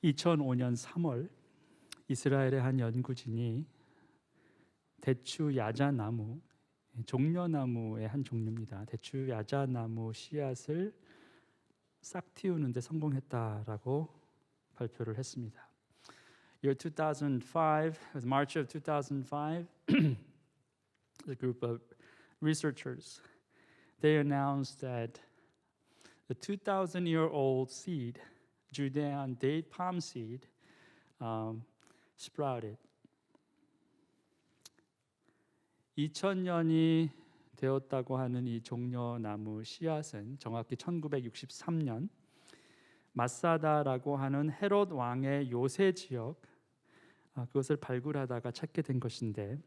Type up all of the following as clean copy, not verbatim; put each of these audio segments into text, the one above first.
2005년 3월 이스라엘의 한 연구진이 대추 야자나무, 종려나무의 한 종류입니다. 대추 야자나무 씨앗을 싹 틔우는데 성공했다라고 발표를 했습니다. Year 2005, it was March of 2005, a group of researchers, they announced that the 2,000-year-old seed, Judean date palm seed, sprouted. 2000년이 되었다고 하는 이 종려나무 씨앗은 정확히 1963년 마사다라고 하는 헤롯 왕의 요새 지역, 그것을 발굴하다가 찾게 된 것인데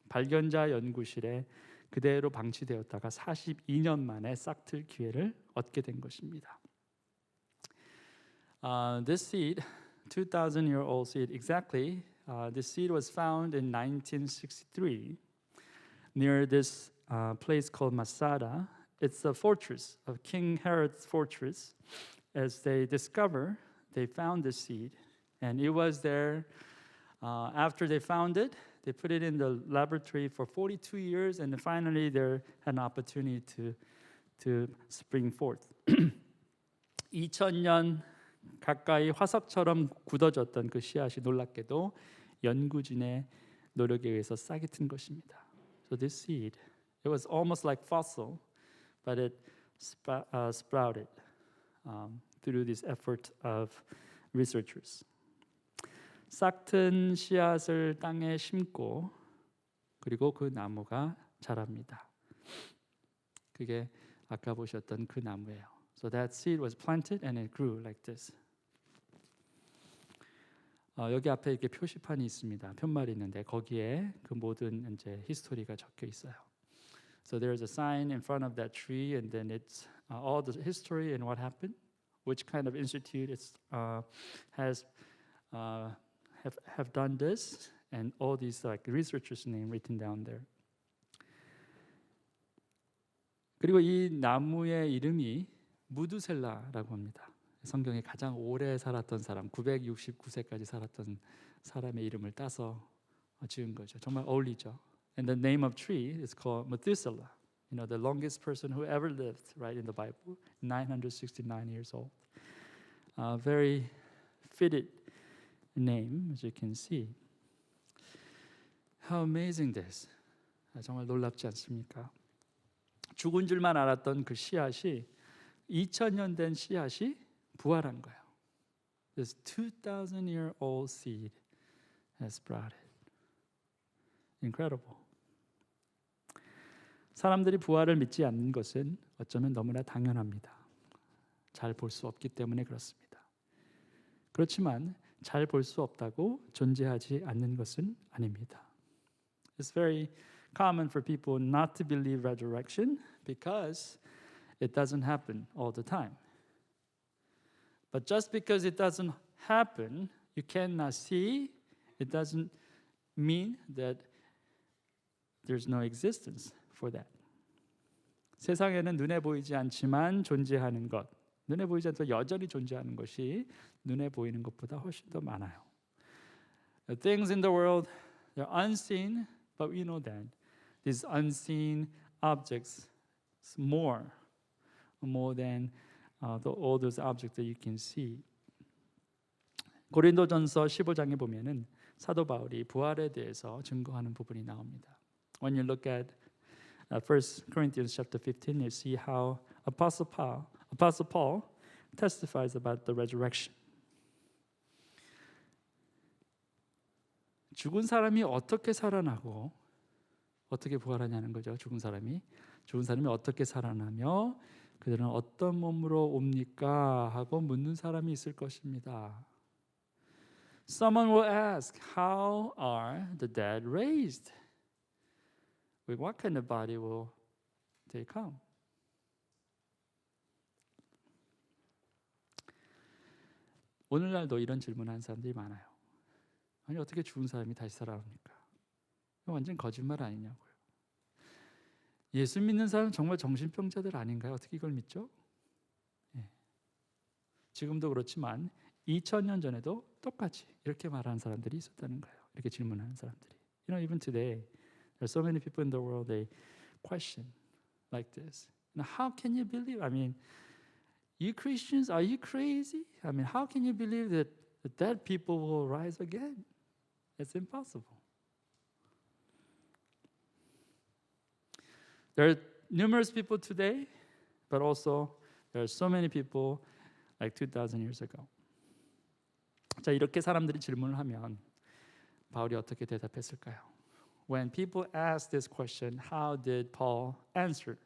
발견자 연구실에 그대로 방치되었다가 42년 만에 싹틀 기회를 얻게 된 것입니다. This seed, 2,000-year-old seed, exactly, this seed was found in 1963 near this place called Masada. It's a fortress of King Herod's fortress. As they found the seed, and it was there. After they found it, they put it in the laboratory for 42 years, and finally they had an opportunity to spring forth. 2000년 가까이 화석처럼 굳어졌던 그 씨앗이 놀랍게도 연구진의 노력에 의해서 싹이 튼 것입니다. So this seed, it was almost like fossil, but it sprouted through this effort of researchers. 싹튼 씨앗을 땅에 심고 그리고 그 나무가 자랍니다. 그게 아까 보셨던 그 나무예요. So that seed was planted and it grew like this. 여기 앞에 이렇게 표시판이 있습니다. 편말이 있는데 거기에 그 모든 이제 히스토리가 적혀 있어요. So there's a sign in front of that tree, and then it's all the history and what happened, which kind of institute has have done this, and all these like researchers' name written down there. 그리고 이 나무의 이름이 무두셀라라고 합니다. 성경에 가장 오래 살았던 사람, 969세까지 살았던 사람의 이름을 따서 지은 거죠. 정말 어울리죠. And the name of tree is called Methuselah. You know, the longest person who ever lived, right, in the Bible, 969 years old. Very fitted name, as you can see. How amazing this! 정말 놀랍지 않습니까? 죽은 줄만 알았던 그 씨앗이 2000년 된 씨앗이 부활한 거예요. This 2,000-year-old seed has sprouted. Incredible. 사람들이 부활을 믿지 않는 것은 어쩌면 너무나 당연합니다. 잘 볼 수 없기 때문에 그렇습니다. 그렇지만 잘 볼 수 없다고 존재하지 않는 것은 아닙니다. It's very common for people not to believe resurrection because it doesn't happen all the time. But just because it doesn't happen, you cannot see, it doesn't mean that there's no existence for that. 세상에는 눈에 보이지 않지만 존재하는 것, 눈에 보이지 않도 여전히 존재하는 것이 눈에 보이는 것보다 훨씬 더 많아요. The things in the world, they're unseen, but we know that these unseen objects is more than all those objects that you can see. 고린도전서 15장에 보면은 사도 바울이 부활에 대해서 증거하는 부분이 나옵니다. When you look at 1 Corinthians chapter 15, you see how Apostle Paul testifies about the resurrection. 죽은 사람이 어떻게 살아나고 어떻게 부활하냐는 거죠. 죽은 사람이 어떻게 살아나며 그들은 어떤 몸으로 옵니까? 하고 묻는 사람이 있을 것입니다. Someone will ask, how are the dead raised? With what kind of body will they come? 오늘날도 이런 질문하는 사람들이 많아요. 아니 어떻게 죽은 사람이 다시 살아납니까? 완전 거짓말 아니냐고요. 예수 믿는 사람은 정말 정신병자들 아닌가요? 어떻게 이걸 믿죠? 지금도 그렇지만 2000년 전에도 똑같이 이렇게 말하는 사람들이 있었다는 거예요. 이렇게 질문하는 사람들이. You know, even today, there are so many people in the world they question like this. Now, how can you believe? I mean, you Christians, are you crazy? I mean, how can you believe that the dead people will rise again? It's impossible. There are numerous people today, but also there are so many people like 2,000 years ago. 자, 이렇게 사람들이 질문을 하면 바울이 어떻게 대답했을까요? When people ask this question, how did Paul answer?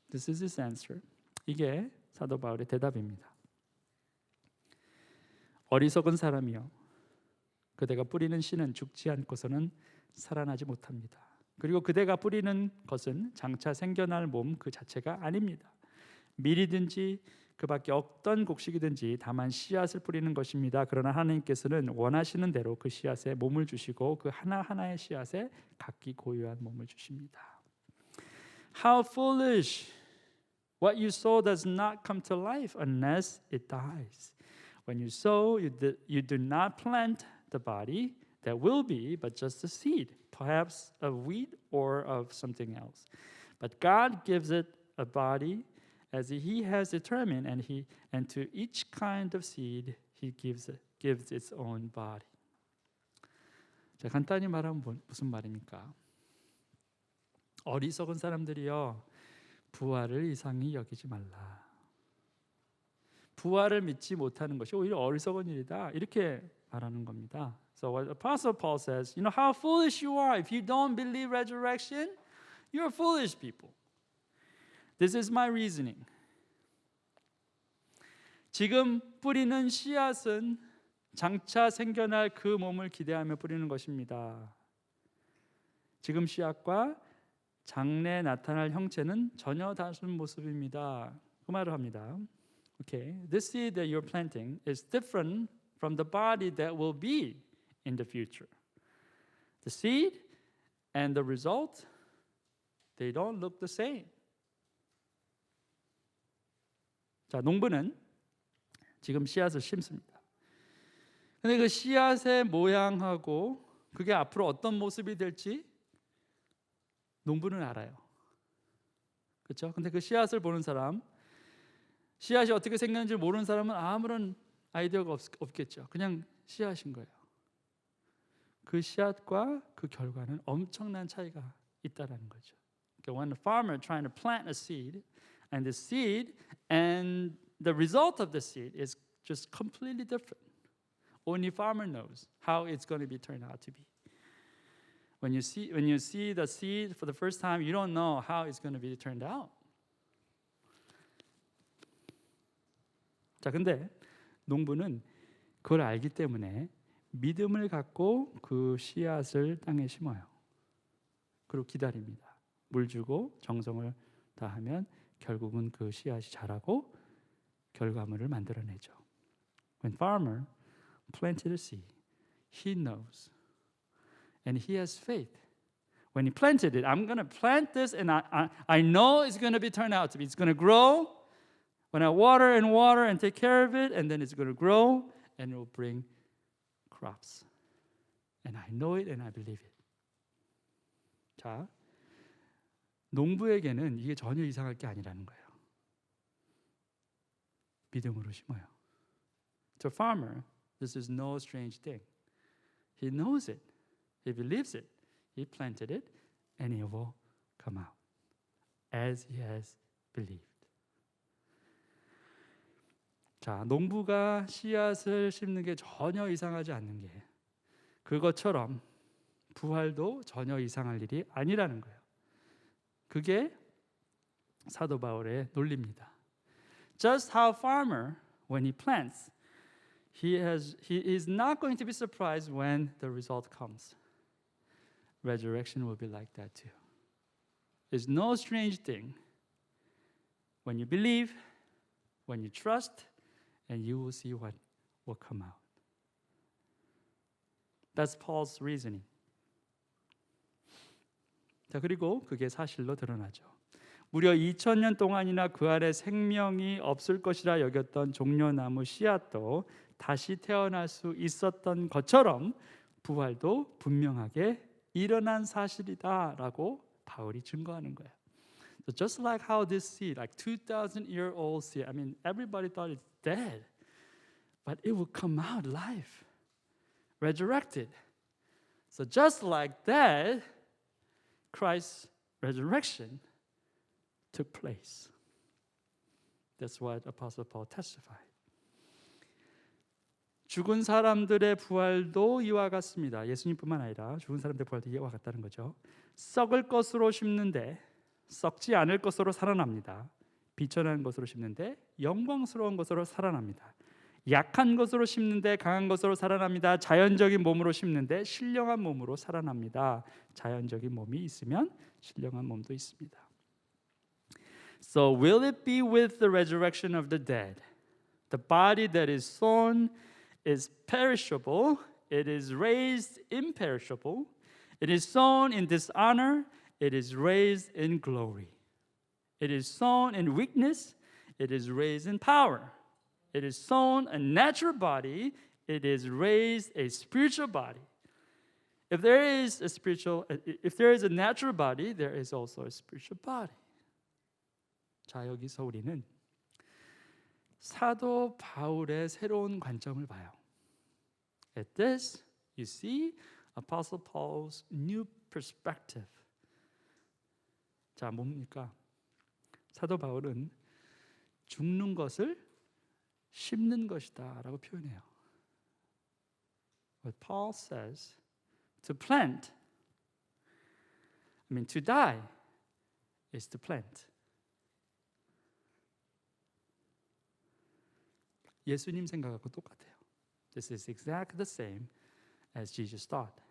This is his answer. 이게 사도 바울의 대답입니다. 어리석은 사람이여, 그대가 뿌리는 씨는 죽지 않고서는 살아나지 못합니다. 그리고 그대가 뿌리는 것은 장차 생겨날 몸 그 자체가 아닙니다. 밀이든지 그 밖에 어떤 곡식이든지 다만 씨앗을 뿌리는 것입니다. 그러나 하나님께서는 원하시는 대로 그 씨앗에 몸을 주시고 그 하나하나의 씨앗에 각기 고유한 몸을 주십니다. How foolish! What you sow does not come to life unless it dies. When you sow, you do not plant the body that will be, but just a seed, perhaps of wheat or of something else. But God gives it a body as He has determined, and to each kind of seed He gives its own body. 자, 간단히 말하면 무슨 말입니까? 어리석은 사람들이여, 부활을 이상히 여기지 말라. 부활을 믿지 못하는 것이 오히려 어리석은 일이다. 이렇게 말하는 겁니다. So what Apostle Paul says, you know how foolish you are. If you don't believe resurrection, you're foolish people. This is my reasoning. 지금 뿌리는 씨앗은 장차 생겨날 그 몸을 기대하며 뿌리는 것입니다. 지금 씨앗과 장래에 나타날 형체는 전혀 다른 모습입니다. 그 말을 합니다. Okay, this seed that you're planting is different from the body that will be in the future. The seed and the result, they don't look the same. 자, 농부는 지금 씨앗을 심습니다. 근데 그 씨앗의 모양하고 그게 앞으로 어떤 모습이 될지 농부는 알아요. 그렇죠? 근데 그 씨앗을 보는 사람, 씨앗이 어떻게 생겼는지 모르는 사람은 아무런 아이디어가 없겠죠. 그냥 씨앗인 거예요. 그 씨앗과 그 결과는 엄청난 차이가 있다라는 거죠. When a farmer trying to plant a seed, and the seed and the result of the seed is just completely different. Only farmer knows how it's going to be turned out to be. When you see the seed for the first time, you don't know how it's going to be turned out. 자, 근데 농부는 그걸 알기 때문에 믿음을 갖고 그 씨앗을 땅에 심어요. 그리고 기다립니다. 물 주고 정성을 다하면 결국은 그 씨앗이 자라고 결과물을 만들어내죠. When farmer planted a seed, he knows and he has faith. When he planted it, I'm going to plant this and I know it's going to be turned out to be. It's going to grow. When I water and take care of it, and then it's going to grow and it will bring crops. And I know it and I believe it. 자, 농부에게는 이게 전혀 이상할 게 아니라는 거예요. 믿음으로 심어요. To a farmer, this is no strange thing. He knows it. He believes it. He planted it and it will come out as he has believed. 자, 농부가 씨앗을 심는 게 전혀 이상하지 않는 게 그것처럼 부활도 전혀 이상할 일이 아니라는 거예요. 그게 사도 바울의 논리입니다. Just how farmer, when he plants, he is not going to be surprised when the result comes. Resurrection will be like that too. It's no strange thing when you believe, when you trust, and you will see what will come out. That's Paul's reasoning. 자, 그리고 그게 사실로 드러나죠. 무려 2000년 동안이나 그 안에 생명이 없을 것이라 여겼던 종려나무 씨앗도 다시 태어날 수 있었던 것처럼 부활도 분명하게 일어난 사실이다라고 바울이 증거하는 거예요. So just like how this seed, like 2,000-year-old seed, I mean, everybody thought it's dead, but it will come out alive, resurrected. So just like that, Christ's resurrection took place. That's what Apostle Paul testified. 죽은 사람들의 부활도 이와 같습니다. 예수님뿐만 아니라 죽은 사람들의 부활도 이와 같다는 거죠. 썩을 것으로 심는데 썩지 않을 것으로 살아납니다. 비천한 것으로 심는데 영광스러운 것으로 살아납니다. 약한 것으로 심는데 강한 것으로 살아납니다. 자연적인 몸으로 심는데 신령한 몸으로 살아납니다. 자연적인 몸이 있으면 신령한 몸도 있습니다. So will it be with the resurrection of the dead? The body that is sown is perishable, it is raised imperishable. It is sown in dishonor, it is raised in glory. It is sown in weakness, it is raised in power. It is sown a natural body, it is raised a spiritual body. If there is a natural body, there is also a spiritual body. 자, 여기서 우리는 사도 바울의 새로운 관점을 봐요. At this, you see Apostle Paul's new perspective. 자, 뭡니까? 사도 바울은 죽는 것을 심는 것이다라고 표현해요. What Paul says, to plant, to die is to plant. 예수님 생각하고 똑같아요. This is exactly the same as Jesus taught.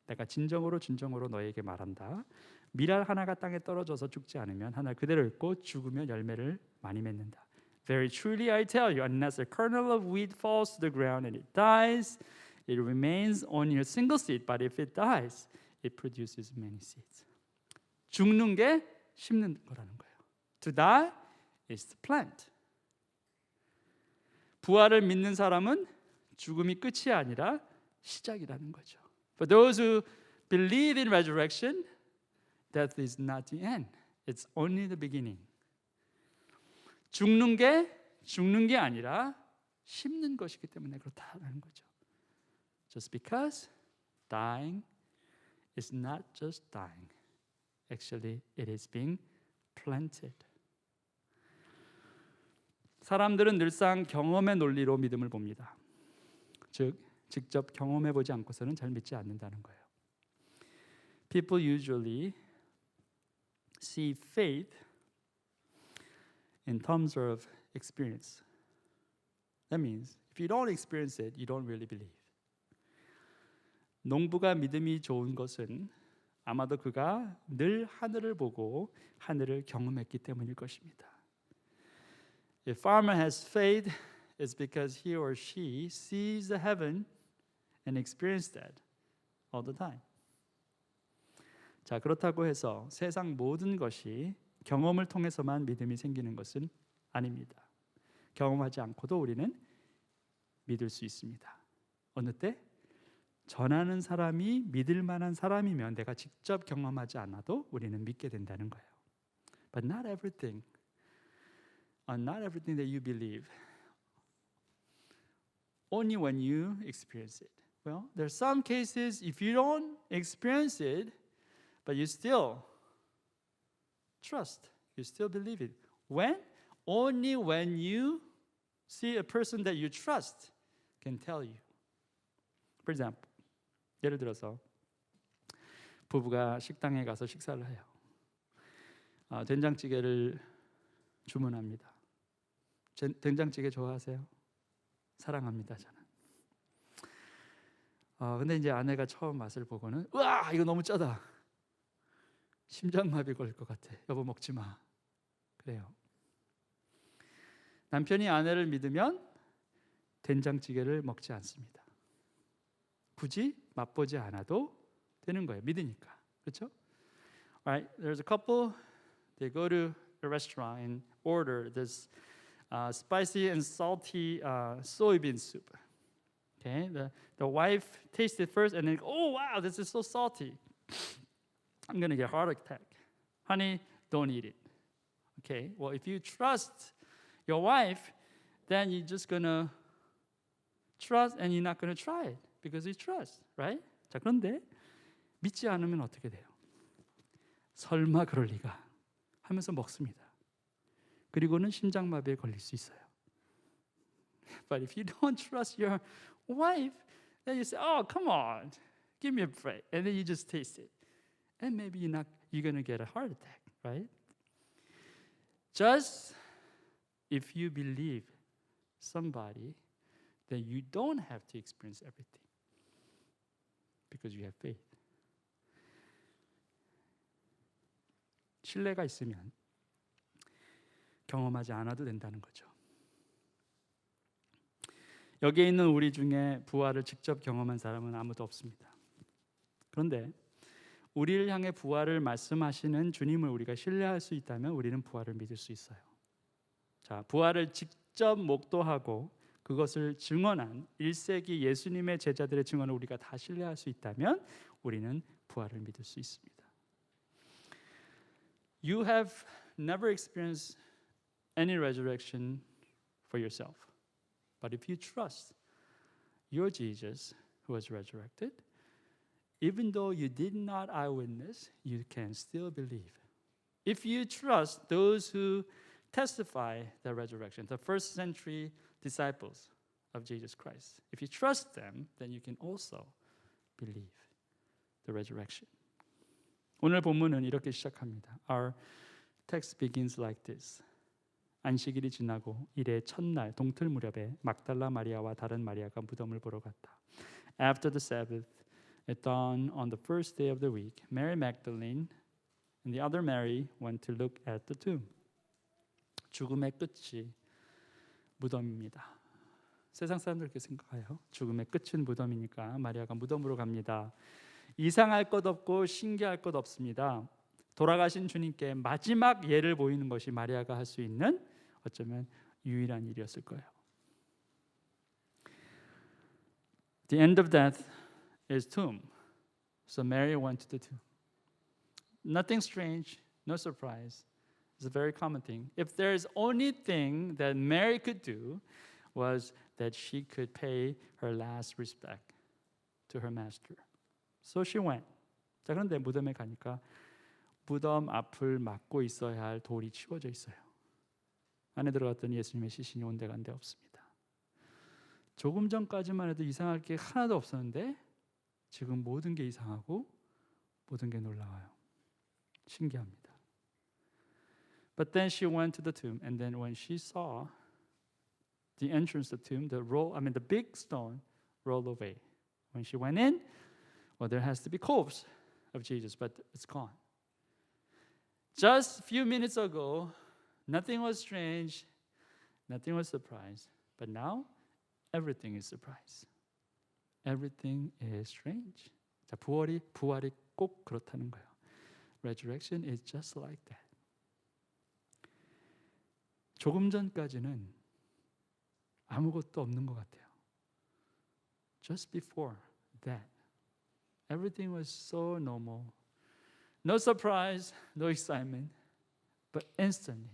내가 진정으로 너에게 말한다. 밀알 하나가 땅에 떨어져서 죽지 않으면 하나 그대로 있고 죽으면 열매를 많이 맺는다. Very truly I tell you, unless a kernel of wheat falls to the ground and it dies, it remains only a single seed. But if it dies, it produces many seeds. 죽는 게 심는 거라는 거예요. To die is to plant. 부활을 믿는 사람은 죽음이 끝이 아니라 시작이라는 거죠. For those who believe in resurrection, death is not the end. It's only the beginning. 죽는 게 아니라 심는 것이기 때문에 그렇다는 거죠. Just because dying is not just dying. Actually, it is being planted. 사람들은 늘상 경험의 논리로 믿음을 봅니다. 즉, 직접 경험해보지 않고서는 잘 믿지 않는다는 거예요. People usually see faith in terms of experience. That means if you don't experience it, you don't really believe. 농부가 믿음이 좋은 것은 아마도 그가 늘 하늘을 보고 하늘을 경험했기 때문일 것입니다. If farmer has faith, it's because he or she sees the heaven and experiences that all the time. 자, 그렇다고 해서 세상 모든 것이 경험을 통해서만 믿음이 생기는 것은 아닙니다. 경험하지 않고도 우리는 믿을 수 있습니다. 어느 때? 전하는 사람이 믿을 만한 사람이면 내가 직접 경험하지 않아도 우리는 믿게 된다는 거예요. But not everything that you believe, only when you experience it. Well, there are some cases if you don't experience it, but you still trust, you still believe it. When? Only when you see a person that you trust can tell you. For example, 예를 들어서 부부가 식당에 가서 식사를 해요. 된장찌개를 주문합니다. 된장찌개 좋아하세요? 사랑합니다, 저는. 근데 이제 아내가 처음 맛을 보고는 우와, 이거 너무 짜다. 심장마비 걸릴 것 같아. 여보 먹지 마. 그래요. 남편이 아내를 믿으면 된장찌개를 먹지 않습니다. 굳이 맛보지 않아도 되는 거예요. 믿으니까. 그렇죠? Right? There's a couple. They go to a restaurant and order this spicy and salty soybean soup. Okay, the wife tasted first and then, oh wow, this is so salty. I'm gonna get a heart attack. Honey, don't eat it. Okay, well, if you trust your wife, then you're just gonna trust and you're not gonna try it because you trust, right? 자, 그런데 믿지 않으면 어떻게 돼요? 설마 그럴 리가 하면서 먹습니다. 그리고는 심장마비에 걸릴 수 있어요. But if you don't trust your wife, then you say, "Oh, come on, give me a break," and then you just taste it, and maybe you're gonna get a heart attack, right? Just if you believe somebody, then you don't have to experience everything because you have faith. 신뢰가 있으면 경험하지 않아도 된다는 거죠. 여기에 있는 우리 중에 부활을 직접 경험한 사람은 아무도 없습니다. 그런데 우리를 향해 부활을 말씀하시는 주님을 우리가 신뢰할 수 있다면 우리는 부활을 믿을 수 있어요. 자, 부활을 직접 목도하고 그것을 증언한 1세기 예수님의 제자들의 증언을 우리가 다 신뢰할 수 있다면 우리는 부활을 믿을 수 있습니다. You have never experienced any resurrection for yourself. But if you trust your Jesus who was resurrected, even though you did not eyewitness, you can still believe. If you trust those who testify the resurrection, the first century disciples of Jesus Christ, if you trust them, then you can also believe the resurrection. 오늘 본문은 이렇게 시작합니다. Our text begins like this. 안식일이 지나고 이래 첫날 동틀 무렵에 막달라 마리아와 다른 마리아가 무덤을 보러 갔다. After the Sabbath, at dawn on the first day of the week, Mary Magdalene and the other Mary went to look at the tomb. 죽음의 끝이 무덤입니다. 세상 사람들 그렇게 생각해요. 죽음의 끝은 무덤이니까 마리아가 무덤으로 갑니다. 이상할 것 없고 신기할 것 없습니다. 돌아가신 주님께 마지막 예를 보이는 것이 마리아가 할 수 있는 어쩌면 유일한 일이었을 거예요. The end of death is tomb. So Mary went to the tomb. Nothing strange, no surprise. It's a very common thing. If there's only thing that Mary could do was that she could pay her last respect to her master. So she went. 자, 그런데 무덤에 가니까 무덤 앞을 막고 있어야 할 돌이 치워져 있어요. 안에 들어갔더니 예수님의 시신이 온데간데 없습니다. 조금 전까지만 해도 이상할 게 하나도 없었는데 지금 모든 게 이상하고 모든 게 놀라워요. 신기합니다. But then she went to the tomb, and then when she saw the entrance of the tomb, the big stone rolled away. When she went in, well, there has to be corpse of Jesus, but it's gone. Just a few minutes ago, nothing was strange, nothing was surprise, but now everything is surprise. Everything is strange. 자, 부활이 꼭 그렇다는 거예요. Resurrection is just like that. 조금 전까지는 아무것도 없는 것 같아요. Just before that, everything was so normal. No surprise, no excitement, but instantly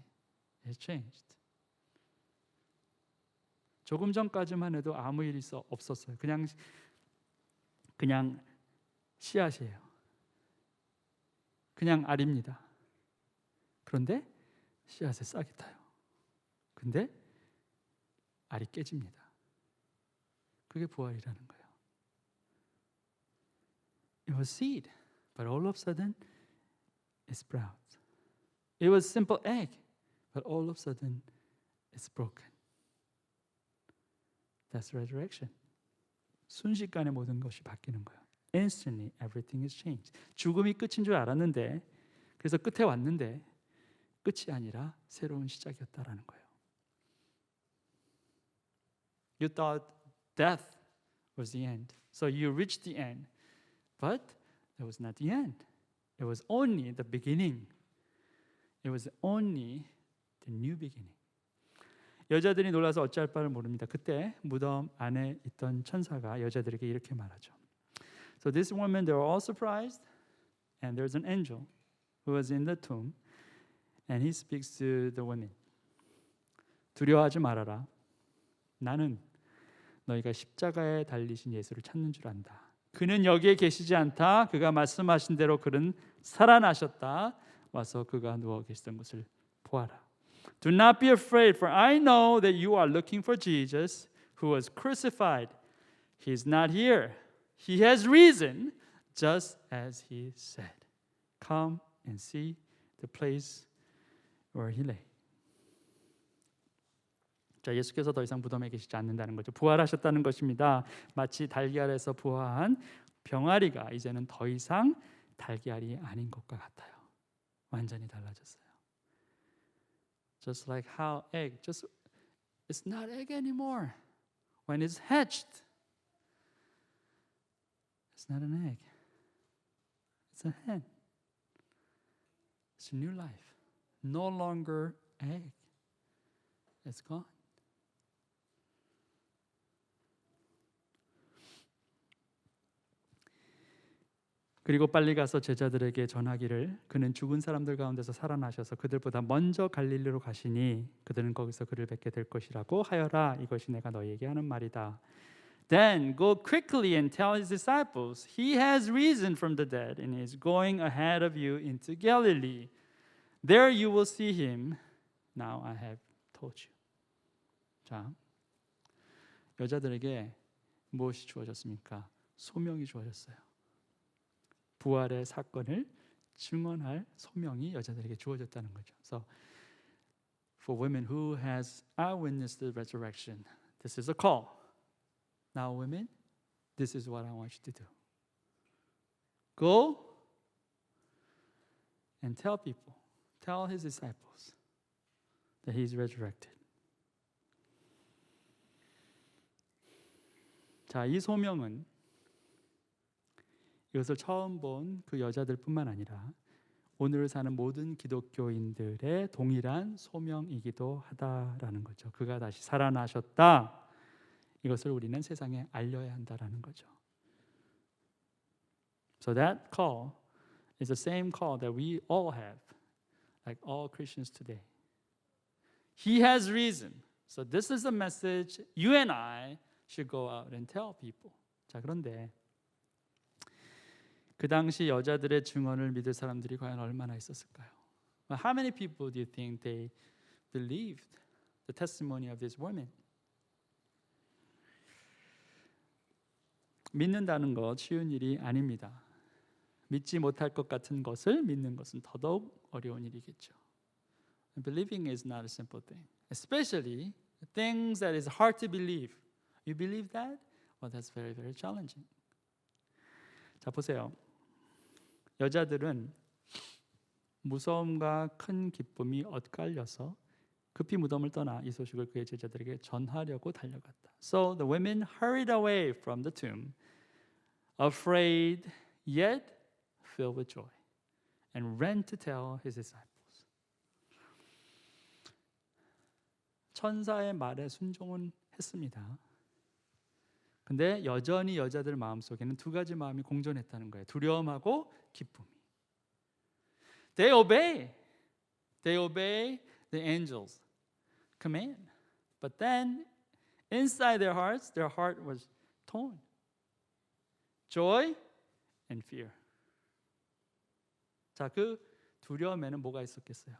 it changed. 조금 전까지만 해도 아무 일이 없었어요. 그냥 씨앗이에요. 그냥 알입니다. 그런데 씨앗에 싹이 타요. 근데 알이 깨집니다. 그게 부활이라는 거예요. It was seed, but all of a sudden it sprouts. It was simple egg, but all of a sudden it's broken. That's resurrection. 순식간에 모든 것이 바뀌는 거예요. Instantly everything is changed. 죽음이 끝인 줄 알았는데, 그래서 끝에 왔는데 끝이 아니라 새로운 시작이었다라는 거예요. You thought death was the end, so you reached the end, but it was not the end. It was only the beginning. It was only the new beginning. 여자들이 놀라서 어찌할 바를 모릅니다. 그때 무덤 안에 있던 천사가 여자들에게 이렇게 말하죠. So this woman, they were all surprised, and there's an angel who was in the tomb, and he speaks to the women. 두려워하지 말아라. 나는 너희가 십자가에 달리신 예수를 찾는 줄 안다. 그는 여기에 계시지 않다. 그가 말씀하신 대로 그는 살아나셨다. 와서 그가 누워 계시던 것을 보아라. Do not be afraid, for I know that you are looking for Jesus who was crucified. He is not here. He has risen, just as he said. Come and see the place where he lay. 자, 예수께서 더 이상 무덤에 계시지 않는다는 거죠. 부활하셨다는 것입니다. 마치 달걀에서 부화한 병아리가 이제는 더 이상 달걀이 아닌 것과 같아요. 완전히 달라졌어요. Just like how egg, it's not egg anymore. When it's hatched, it's not an egg. It's a hen. It's a new life. No longer egg. It's gone. 그리고 빨리 가서 제자들에게 전하기를 그는 죽은 사람들 가운데서 살아나셔서 그들보다 먼저 갈릴리로 가시니 그들은 거기서 그를 뵙게 될 것이라고 하여라. 이것이 내가 너희에게 하는 말이다. Then go quickly and tell his disciples, he has risen from the dead and is going ahead of you into Galilee. There you will see him. Now I have told you. 자, 여자들에게 무엇이 주어졌습니까? 소명이 주어졌어요. 부활의 사건을 증언할 소명이 여자들에게 주어졌다는 거죠. So, for women who has eyewitnessed the resurrection, this is a call. Now, women, this is what I want you to do. Go and tell people, tell his disciples that he is resurrected. 자, 이 소명은 이것을 처음 본 그 여자들뿐만 아니라 오늘 사는 모든 기독교인들의 동일한 소명이기도 하다라는 거죠. 그가 다시 살아나셨다. 이것을 우리는 세상에 알려야 한다라는 거죠. So that call is the same call that we all have, like all Christians today. He has risen. So this is a message you and I should go out and tell people. 자, 그런데 그 당시 여자들의 증언을 믿을 사람들이 과연 얼마나 있었을까요? How many people do you think they believed the testimony of these women? 믿는다는 것 쉬운 일이 아닙니다. 믿지 못할 것 같은 것을 믿는 것은 더더욱 어려운 일이겠죠. Believing is not a simple thing, especially things that is hard to believe. You believe that? Well, that's very, very challenging. 자, 보세요. 여자들은 무서움과 큰 기쁨이 엇갈려서 급히 무덤을 떠나 이 소식을 그의 제자들에게 전하려고 달려갔다. So the women hurried away from the tomb, afraid yet filled with joy, and ran to tell his disciples. 천사의 말에 순종은 했습니다. 근데 여전히 여자들 마음속에는 두 가지 마음이 공존했다는 거예요. 두려움하고 기쁨이. They obey the angels' command. But then inside their hearts, their heart was torn. Joy and fear. 자, 그 두려움에는 뭐가 있었겠어요?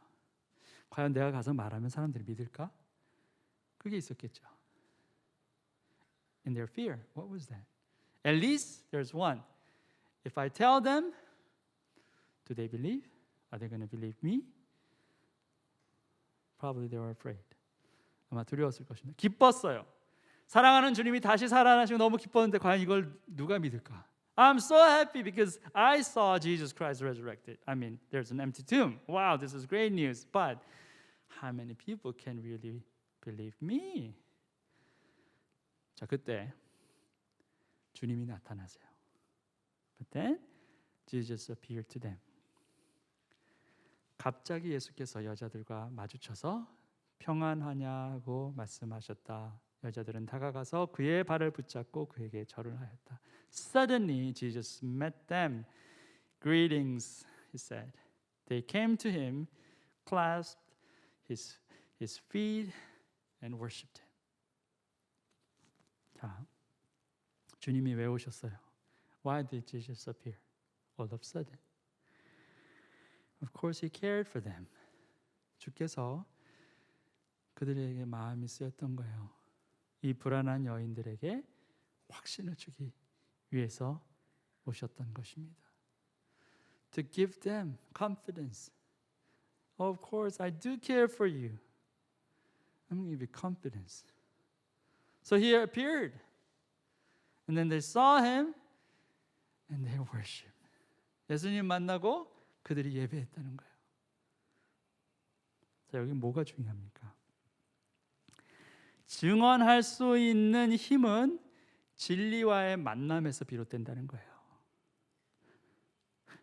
과연 내가 가서 말하면 사람들이 믿을까? 그게 있었겠죠. In their fear, what was that? At least there's one. If I tell them, do they believe? Are they going to believe me? Probably they were afraid. 아마 두려웠을 것입니다. 기뻤어요. 사랑하는 주님이 다시 살아나시고 너무 기뻤는데 과연 이걸 누가 믿을까? I'm so happy because I saw Jesus Christ resurrected. I mean, there's an empty tomb. Wow, this is great news. But how many people can really believe me? 자, 그때 주님이 나타나세요. But then Jesus appeared to them. 갑자기 예수께서 여자들과 마주쳐서 평안하냐고 말씀하셨다. 여자들은 다가가서 그의 발을 붙잡고 그에게 절을 하였다. Suddenly Jesus met them. Greetings, he said. They came to him, clasped his feet and worshipped him. 자, 주님이 왜 오셨어요? Why did Jesus appear all of a sudden? Of course, he cared for them. 주께서 그들에게 마음이 쓰였던 거예요. 이 불안한 여인들에게 확신을 주기 위해서 오셨던 것입니다. To give them confidence. Of course, I do care for you. I'm going to give you confidence. So he appeared. And then they saw him and they worshiped. 예수님 만나고 그들이 예배했다는 거예요. 자, 여기 뭐가 중요합니까? 증언할 수 있는 힘은 진리와의 만남에서 비롯된다는 거예요.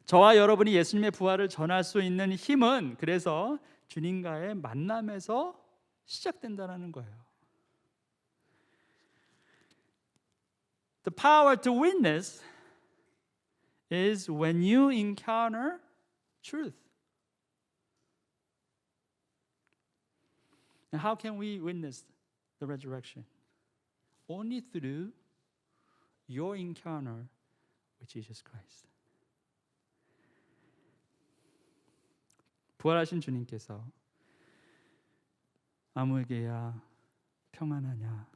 저와 여러분이 예수님의 부활을 전할 수 있는 힘은 그래서 주님과의 만남에서 시작된다는 거예요. The power to witness is when you encounter truth. And how can we witness the resurrection? Only through your encounter with Jesus Christ. 부활하신 주님께서 아무에게야 평안하냐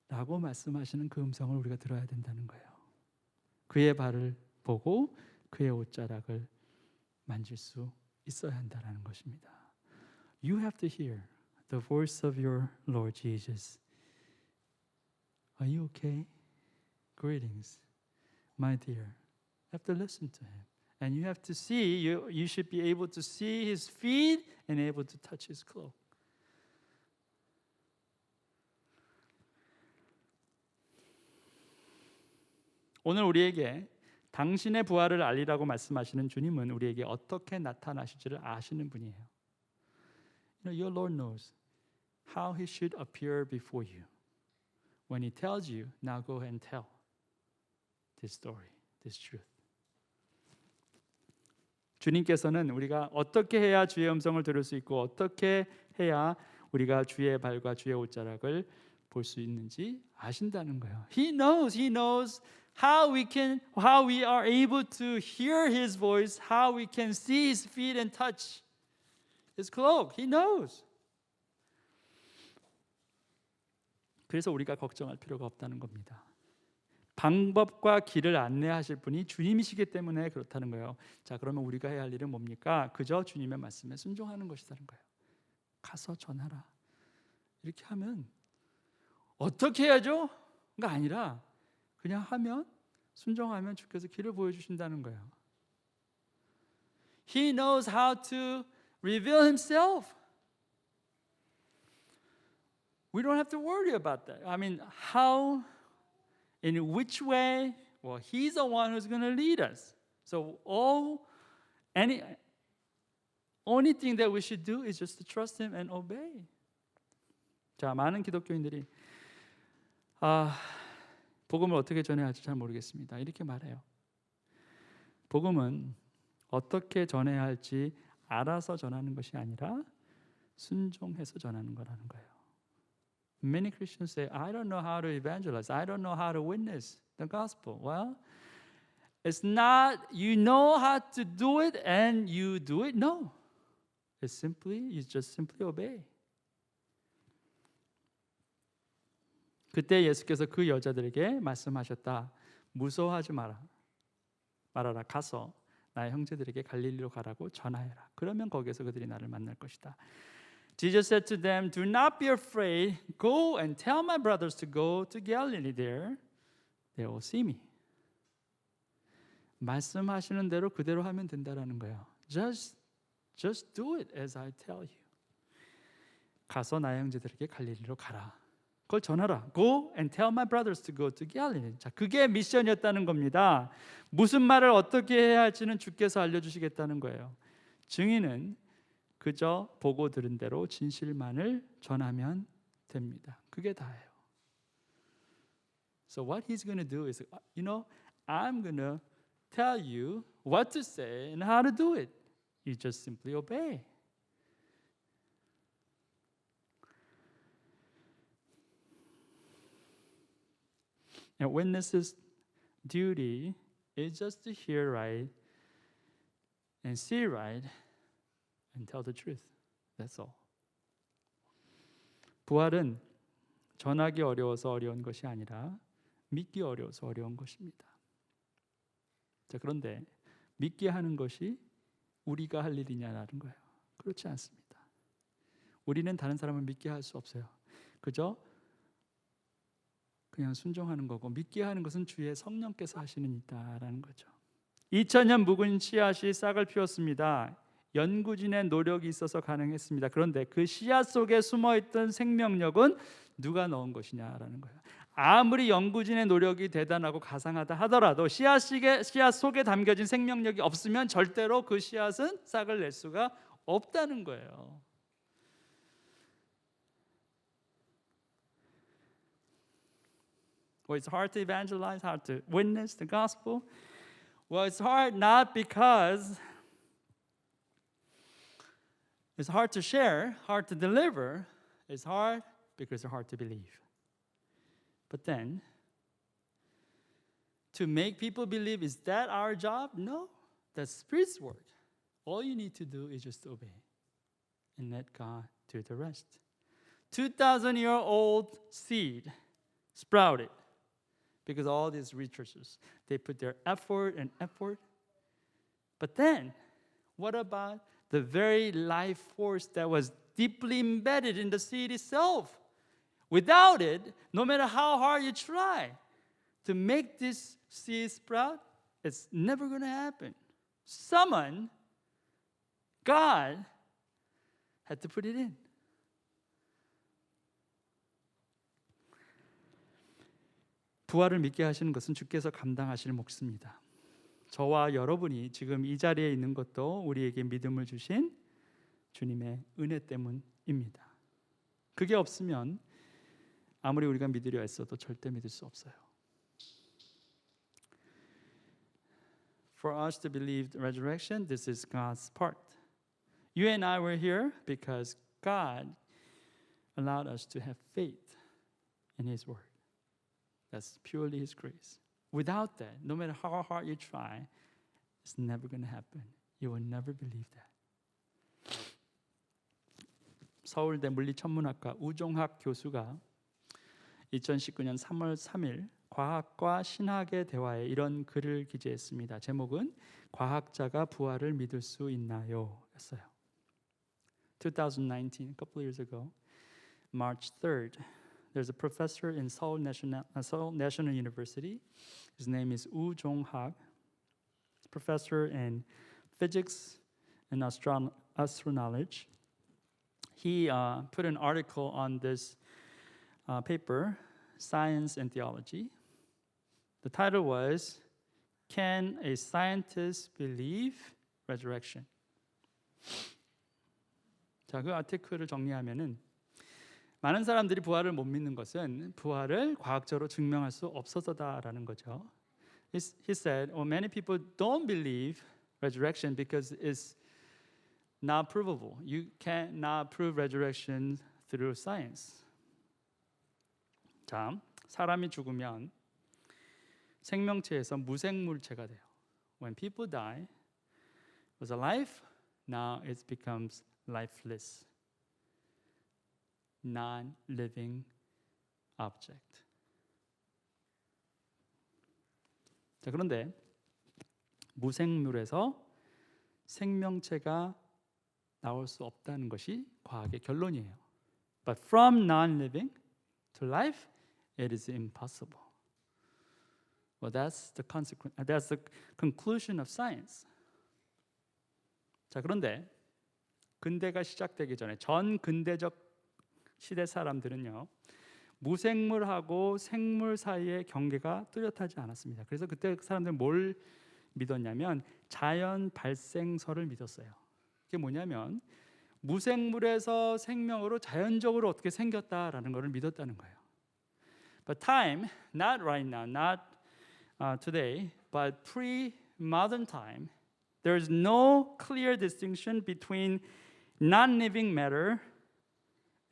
라고 말씀하시는 그 음성을 우리가 들어야 된다는 거예요. 그의 발을 보고 그의 옷자락을 만질 수 있어야 한다는 것입니다. You have to hear the voice of your Lord Jesus. Are you okay? Greetings, my dear. You have to listen to him. And you have to see, you should be able to see his feet and able to touch his cloak. 오늘 우리에게 당신의 부활을 알리라고 말씀하시는 주님은 우리에게 어떻게 나타나실지를 아시는 분이에요. Your Lord knows how he should appear before you. When he tells you, now go and tell this story, this truth. 주님께서는 우리가 어떻게 해야 주의 음성을 들을 수 있고 어떻게 해야 우리가 주의 발과 주의 옷자락을 볼 수 있는지 아신다는 거예요. He knows how we are able to hear his voice, how we can see his feet and touch his cloak. He knows. 그래서 우리가 걱정할 필요가 없다는 겁니다. 방법과 길을 안내하실 분이 주님이시기 때문에 그렇다는 거예요. 자, 그러면 우리가 해야 할 일은 뭡니까? 그저 주님의 말씀에 순종하는 것이라는 거예요. 가서 전하라. 이렇게 하면 어떻게 해야죠? 가 아니라 그냥 하면 순종하면 주께서 길을 보여주신다는 거예요. He knows how to reveal himself. We don't have to worry about that. I mean, how, in which way? Well, he's the one who's going to lead us. So only thing that we should do is just to trust him and obey. 자, 많은 기독교인들이 복음을 어떻게 전해야 할지 잘 모르겠습니다. 이렇게 말해요. 복음은 어떻게 전해야 할지 알아서 전하는 것이 아니라 순종해서 전하는 거라는 거예요. Many Christians say, I don't know how to evangelize. I don't know how to witness the gospel. Well, it's not you know how to do it and you do it. No. It's simply, you just simply obey. 그때 예수께서 그 여자들에게 말씀하셨다. 무서워하지 말아라. 가서 나의 형제들에게 갈릴리로 가라고 전하여라. 그러면 거기에서 그들이 나를 만날 것이다. Jesus said to them, do not be afraid. Go and tell my brothers to go to Galilee. There they will see me. 말씀하시는 대로 그대로 하면 된다라는 거예요. Just do it as I tell you. 가서 나의 형제들에게 갈릴리로 가라. 그걸 전하라. Go and tell my brothers to go to Galilee. 자, 그게 미션이었다는 겁니다. 무슨 말을 어떻게 해야 할지는 주께서 알려주시겠다는 거예요. 증인은 그저 보고 들은 대로 진실만을 전하면 됩니다. 그게 다예요. So what he's going to do is, I'm going to tell you what to say and how to do it. You just simply obey. And witnesses' duty is just to hear right and see right and tell the truth. That's all. 부활은 전하기 어려워서 어려운 것이 아니라 믿기 어려워서 어려운 것입니다. 자, 그런데 믿게 하는 것이 우리가 할 일이냐라는 거예요. 그렇지 않습니다. 우리는 다른 사람을 믿게 할 수 없어요. 그냥 순종하는 거고, 믿게 하는 것은 주의 성령께서 하시는 일이다라는 거죠. 2000년 묵은 씨앗이 싹을 피웠습니다. 연구진의 노력이 있어서 가능했습니다. 그런데 그 씨앗 속에 숨어있던 생명력은 누가 넣은 것이냐라는 거예요. 아무리 연구진의 노력이 대단하고 가상하다 하더라도 씨앗 속에 담겨진 생명력이 없으면 절대로 그 씨앗은 싹을 낼 수가 없다는 거예요. Well, it's hard to evangelize, hard to witness the gospel. Well, it's hard not because it's hard to share, hard to deliver. It's hard because it's hard to believe. But then, to make people believe, is that our job? No, that's Spirit's work. All you need to do is just obey and let God do the rest. 2,000-year-old seed sprouted because all these researchers, they put their effort. But then, what about the very life force that was deeply embedded in the seed itself? Without it, no matter how hard you try to make this seed sprout, it's never going to happen. Someone, God, had to put it in. 부활을 믿게 하시는 것은 주께서 감당하실 몫입니다. 저와 여러분이 지금 이 자리에 있는 것도 우리에게 믿음을 주신 주님의 은혜 때문입니다. 그게 없으면 아무리 우리가 믿으려 했어도 절대 믿을 수 없어요. For us to believe the resurrection, this is God's part. You and I were here because God allowed us to have faith in His word. That's purely His grace. Without that, no matter how hard you try, it's never going to happen. You will never believe that. 서울대 물리천문학과 우종학 교수가 2019년 3월 3일 과학과 신학의 대화에 이런 글을 기재했습니다. 제목은 과학자가 부활을 믿을 수 있나요? 였어요. 2019, a couple years ago, March 3rd, there's a professor in Seoul National University. His name is Woo Jong-hak. He's a professor in physics and astro-knowledge. He put an article on this paper, Science and Theology. The title was, Can a Scientist Believe Resurrection? 자, 그 아티클을 정리하면은 많은 사람들이 부활을 못 믿는 것은 부활을 과학적으로 증명할 수 없어서다라는 거죠. He said, many people don't believe resurrection because it's not provable. You cannot prove resurrection through science. 자, 사람이 죽으면 생명체에서 무생물체가 돼요. When people die, it was alive, now it becomes lifeless. Non-living object. 자, 그런데 무생물에서 생명체가 나올 수 없다는 것이 과학의 결론이에요. But from non-living to life, it is impossible. Well, that's the consequence. That's the conclusion of science. 자, 그런데 근대가 시작되기 전에 전 근대적 시대 사람들은요, 무생물하고 생물 사이의 경계가 뚜렷하지 않았습니다. 그래서 그때 사람들은 뭘 믿었냐면 자연 발생설을 믿었어요. 그게 뭐냐면 무생물에서 생명으로 자연적으로 어떻게 생겼다라는 것을 믿었다는 거예요. But time, not right now, not today, but pre-modern time, there is no clear distinction between non-living matter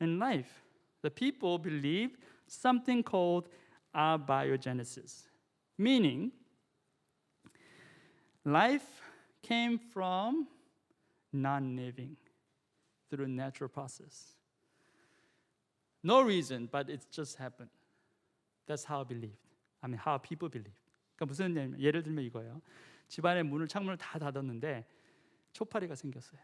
and life. The people believe something called abiogenesis, meaning life came from non-living through natural process. No reason, but it just happened. That's how believed. I mean, how people believe. 그러니까 무슨 예를 들면 이거예요. 집안의 문을 창문을 다 닫았는데 초파리가 생겼어요.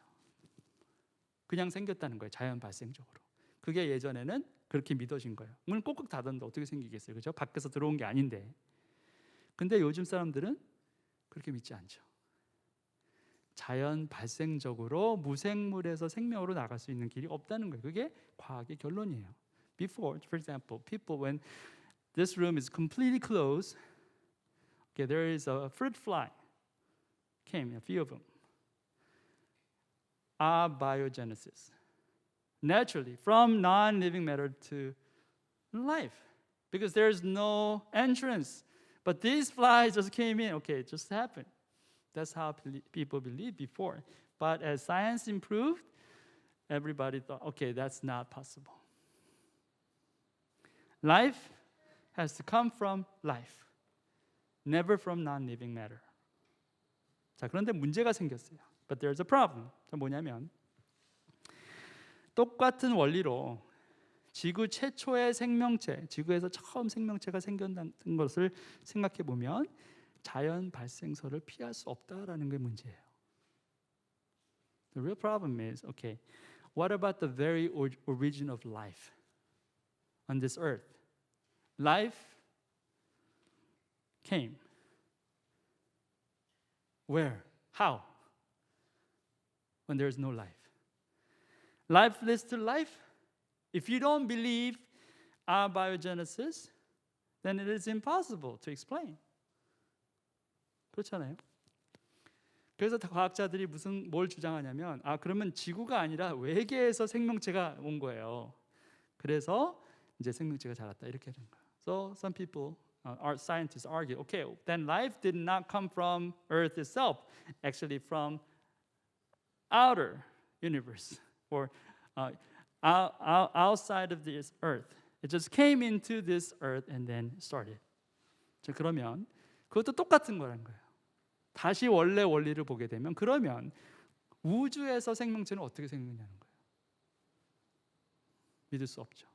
그냥 생겼다는 거예요. 자연 발생적으로. 그게 예전에는 그렇게 믿어진 거예요. 문을 꼭꼭 닫았는데 어떻게 생기겠어요, 그죠? 밖에서 들어온 게 아닌데. 근데 요즘 사람들은 그렇게 믿지 않죠. 자연 발생적으로 무생물에서 생명으로 나갈 수 있는 길이 없다는 거예요. 그게 과학의 결론이에요. Before, for example, people when this room is completely closed, okay, there is a fruit fly. Came, a few of them. Abiogenesis. Naturally, from non-living matter to life, because there's no entrance. But these flies just came in. Okay, it just happened. That's how people believed before. But as science improved, everybody thought, okay, that's not possible. Life has to come from life, never from non-living matter. 자, 그런데 문제가 생겼어요. But there's a problem. 뭐냐면 똑같은 원리로 지구 최초의 생명체, 지구에서 처음 생명체가 생겼다는 것을 생각해 보면 자연 발생서를 피할 수 없다라는 게 문제예요. The real problem is, okay, what about the very origin of life on this earth? Life came. Where? How? When there is no life. Life leads to life. If you don't believe abiogenesis, then it is impossible to explain. 그렇잖아요. 그래서 과학자들이 뭘 주장하냐면 그러면 지구가 아니라 외계에서 생명체가 온 거예요. 그래서 이제 생명체가 자랐다 이렇게 하는 거예요. So some people, our scientists argue, okay, then life did not come from Earth itself, actually from outer universe or outside of this Earth. It just came into this Earth and then started. 자, 그러면 그것도 똑같은 거라는 거예요. 다시 원래 원리를 보게 되면 그러면 우주에서 생명체는 어떻게 생겼냐는 거예요. 믿을 수 없죠.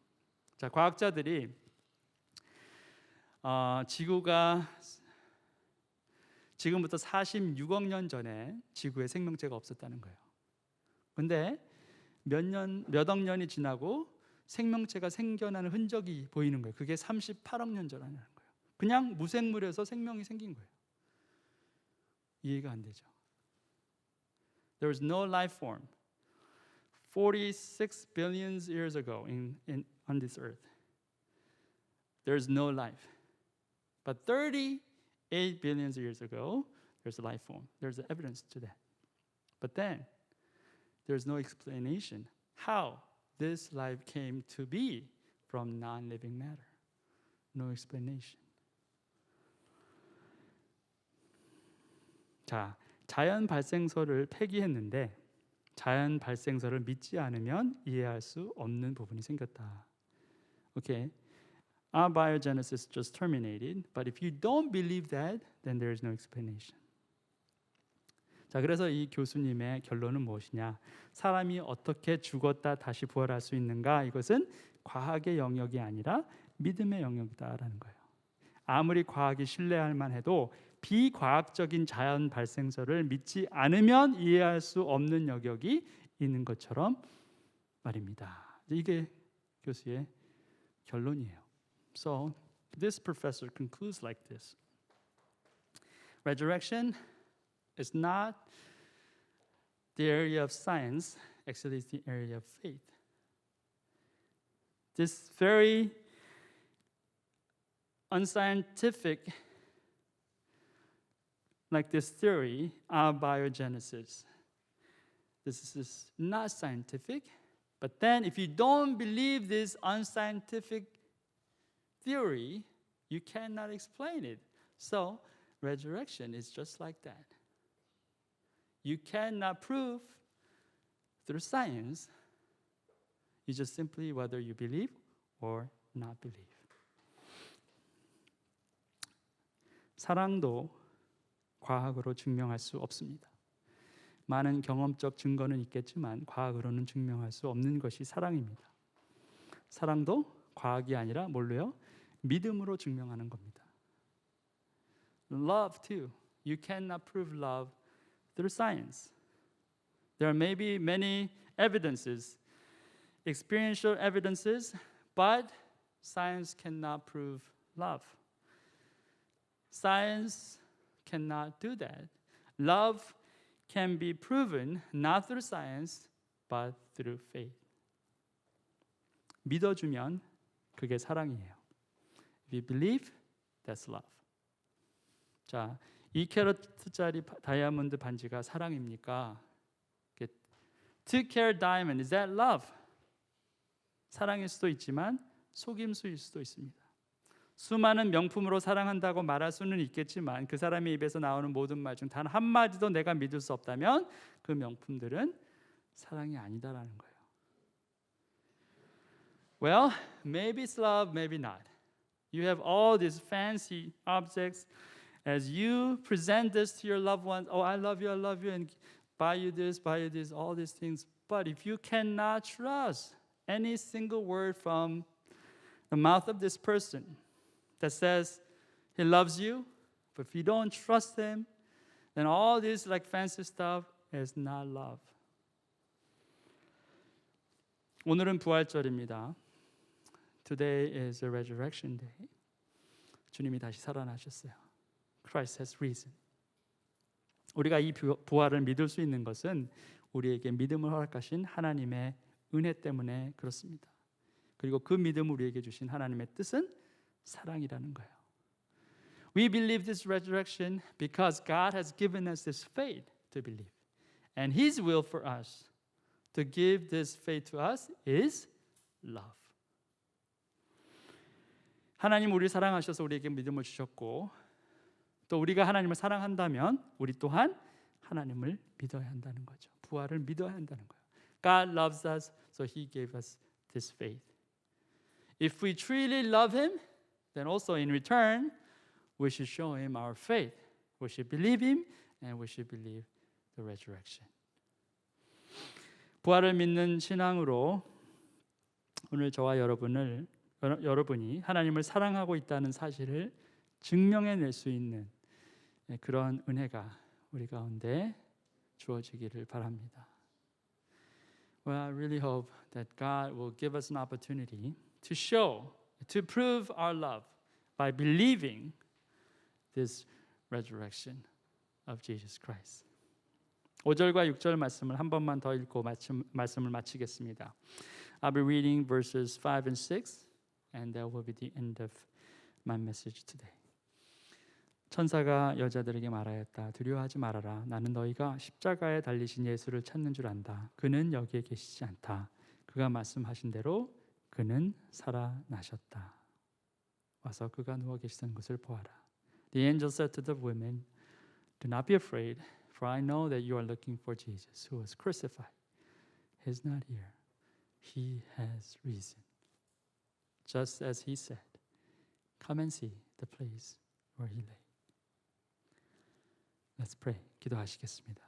자, 과학자들이 지구가 지금부터 46억 년 전에 지구에 생명체가 없었다는 거예요. 근데 몇 억 년이 지나고 생명체가 생겨나는 흔적이 보이는 거예요. 그게 38억 년 전이라는 거예요. 그냥 무생물에서 생명이 생긴 거예요. 이해가 안 되죠. There was no life form 46 billion years ago on this earth. There is no life. But 38 billion years ago, there's a life form. There's evidence to that. But then, there's no explanation how this life came to be from non-living matter. No explanation. 자, 자연 발생서를 폐기했는데 자연 발생서를 믿지 않으면 이해할 수 없는 부분이 생겼다. Okay. Abiogenesis just terminated, but if you don't believe that, then there is no explanation. 자, 그래서 이 교수님의 결론은 무엇이냐? 사람이 어떻게 죽었다 다시 부활할 수 있는가? 이것은 과학의 영역이 아니라 믿음의 영역이다라는 거예요. 아무리 과학이 신뢰할 만해도 비과학적인 자연 발생서를 믿지 않으면 이해할 수 없는 영역이 있는 것처럼 말입니다. 이게 교수의 결론이에요. So this professor concludes like this. Resurrection is not the area of science, actually it's the area of faith. This very unscientific, like this theory, abiogenesis, this is not scientific. But then if you don't believe this unscientific theory, you cannot explain it. So resurrection is just like that. You cannot prove through science. It's just simply whether you believe or not believe. 사랑도 과학으로 증명할 수 없습니다. 많은 경험적 증거는 있겠지만 과학으로는 증명할 수 없는 것이 사랑입니다. 사랑도 과학이 아니라 뭘로요? 믿음으로 증명하는 겁니다. Love too. You cannot prove love through science. There may be many evidences, experiential evidences, but science cannot prove love. Science cannot do that. Love can be proven not through science, but through faith. 믿어주면 그게 사랑이에요. If you believe, that's love. 자, 2캐럿짜리 다이아몬드 반지가 사랑입니까? 2carat diamond, is that love? 사랑일 수도 있지만 속임수일 수도 있습니다. 수많은 명품으로 사랑한다고 말할 수는 있겠지만 그 사람의 입에서 나오는 모든 말 중 단 한마디도 내가 믿을 수 없다면 그 명품들은 사랑이 아니다라는 거예요. Well, maybe it's love, maybe not. You have all these fancy objects. As you present this to your loved ones, oh, I love you, and buy you this, all these things. But if you cannot trust any single word from the mouth of this person that says he loves you, but if you don't trust him, then all this like fancy stuff is not love. 오늘은 부활절입니다. Today is a resurrection day. 주님이 다시 살아나셨어요. Christ has risen. 우리가 이 부활을 믿을 수 있는 것은 우리에게 믿음을 허락하신 하나님의 은혜 때문에 그렇습니다. 그리고 그 믿음을 우리에게 주신 하나님의 뜻은 사랑이라는 거예요. We believe this resurrection because God has given us this faith to believe. And His will for us to give this faith to us is love. 하나님 우리를 사랑하셔서 우리에게 믿음을 주셨고 또 우리가 하나님을 사랑한다면 우리 또한 하나님을 믿어야 한다는 거죠. 부활을 믿어야 한다는 거예요. God loves us, so He gave us this faith. If we truly love Him, then also in return, we should show Him our faith. We should believe Him, and we should believe the resurrection. 부활을 믿는 신앙으로 오늘 저와 여러분이 하나님을 사랑하고 있다는 사실을 증명해낼 수 있는 그런 은혜가 우리 가운데 주어지기를 바랍니다. Well, I really hope that God will give us an opportunity to show, to prove our love by believing this resurrection of Jesus Christ. 5절과 6절 말씀을 한 번만 더 읽고 말씀을 마치겠습니다. I'll be reading verses 5 and 6, and that will be the end of my message today. 천사가 여자들에게 말하였다. 두려워하지 말아라. 나는 너희가 십자가에 달리신 예수를 찾는 줄 안다. 그는 여기에 계시지 않다. 그가 말씀하신 대로 그는 살아나셨다. 와서 그가 누워 계시던 것을 보아라. The angel said to the women, Do not be afraid, for I know that you are looking for Jesus, who was crucified. He is not here. He has risen. Just as he said, come and see the place where he lay. Let's pray. 기도하시겠습니다.